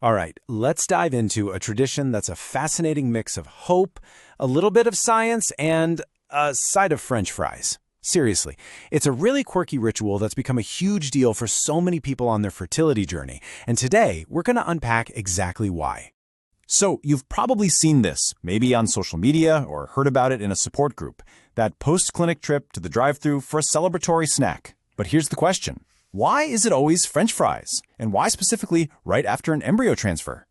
All right, let's dive into a tradition that's a fascinating mix of hope, a little bit of science, and a side of French fries. Seriously, it's a really quirky ritual that's become a huge deal for so many people on their fertility journey, and today we're going to unpack exactly why. So, you've probably seen this, maybe on social media or heard about it in a support group, that post-clinic trip to the drive-thru for a celebratory snack. But here's the question. Why is it always French fries? And why specifically right after an embryo transfer?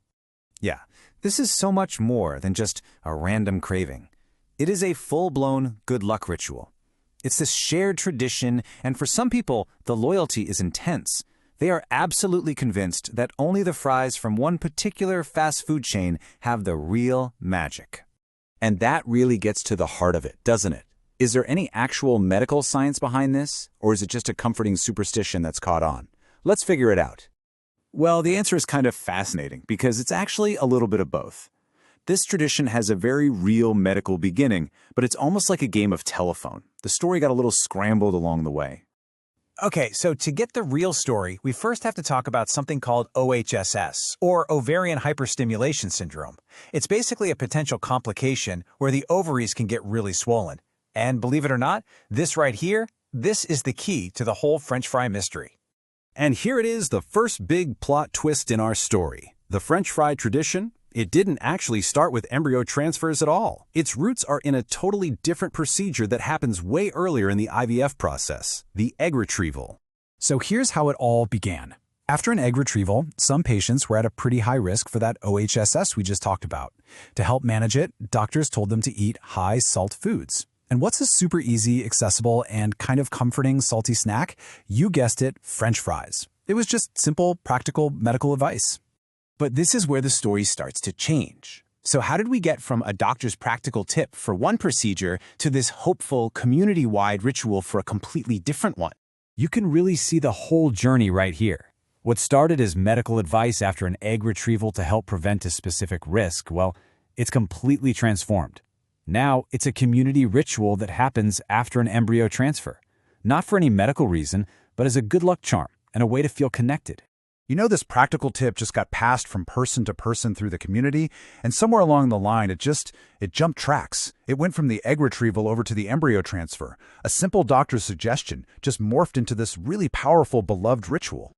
Yeah, this is so much more than just a random craving. It is a full-blown good luck ritual. It's this shared tradition, and for some people, the loyalty is intense. They are absolutely convinced that only the fries from one particular fast food chain have the real magic. And that really gets to the heart of it, doesn't it? Is there any actual medical science behind this, or is it just a comforting superstition that's caught on? Let's figure it out. Well, the answer is kind of fascinating because it's actually a little bit of both. This tradition has a very real medical beginning, but it's almost like a game of telephone. The story got a little scrambled along the way. Okay, so to get the real story, we first have to talk about something called OHSS, or ovarian hyperstimulation syndrome. It's basically a potential complication where the ovaries can get really swollen. And believe it or not, this right here, this is the key to the whole French fry mystery. And here it is, the first big plot twist in our story. The French fry tradition, it didn't actually start with embryo transfers at all. Its roots are in a totally different procedure that happens way earlier in the IVF process, the egg retrieval. So here's how it all began. After an egg retrieval, some patients were at a pretty high risk for that OHSS we just talked about. To help manage it, doctors told them to eat high salt foods. And what's a super easy, accessible, and kind of comforting salty snack? You guessed it, French fries. It was just simple, practical medical advice. But this is where the story starts to change. So how did we get from a doctor's practical tip for one procedure to this hopeful, community-wide ritual for a completely different one? You can really see the whole journey right here. What started as medical advice after an egg retrieval to help prevent a specific risk, well, it's completely transformed. Now, it's a community ritual that happens after an embryo transfer. Not for any medical reason, but as a good luck charm and a way to feel connected. You know, this practical tip just got passed from person to person through the community, and somewhere along the line, it jumped tracks. It went from the egg retrieval over to the embryo transfer. A simple doctor's suggestion just morphed into this really powerful, beloved ritual.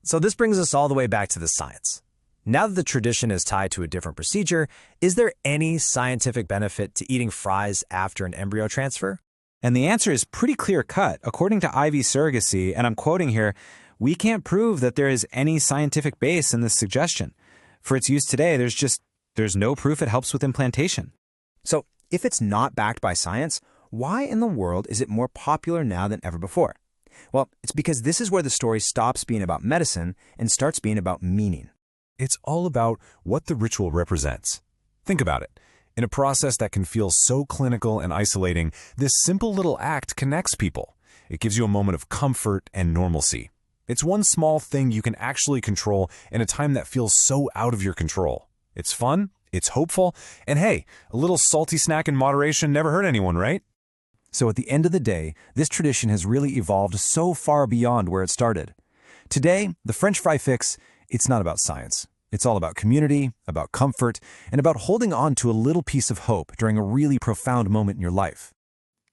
So this brings us all the way back to the science. Now that the tradition is tied to a different procedure, is there any scientific benefit to eating fries after an embryo transfer? And the answer is pretty clear-cut. According to IV Surrogacy, and I'm quoting here, we can't prove that there is any scientific base in this suggestion. For its use today, there's no proof it helps with implantation. So if it's not backed by science, why in the world is it more popular now than ever before? Well, it's because this is where the story stops being about medicine and starts being about meaning. It's all about what the ritual represents. Think about it. In a process that can feel so clinical and isolating, this simple little act connects people. It gives you a moment of comfort and normalcy. It's one small thing you can actually control in a time that feels so out of your control. It's fun, it's hopeful, and hey, a little salty snack in moderation never hurt anyone, right? So at the end of the day, this tradition has really evolved so far beyond where it started. Today, the French fry fix, it's not about science. It's all about community, about comfort, and about holding on to a little piece of hope during a really profound moment in your life.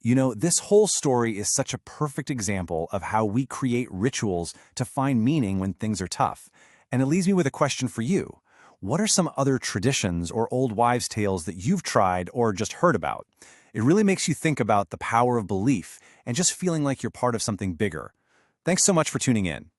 You know, this whole story is such a perfect example of how we create rituals to find meaning when things are tough. And it leaves me with a question for you. What are some other traditions or old wives' tales that you've tried or just heard about? It really makes you think about the power of belief and just feeling like you're part of something bigger. Thanks so much for tuning in.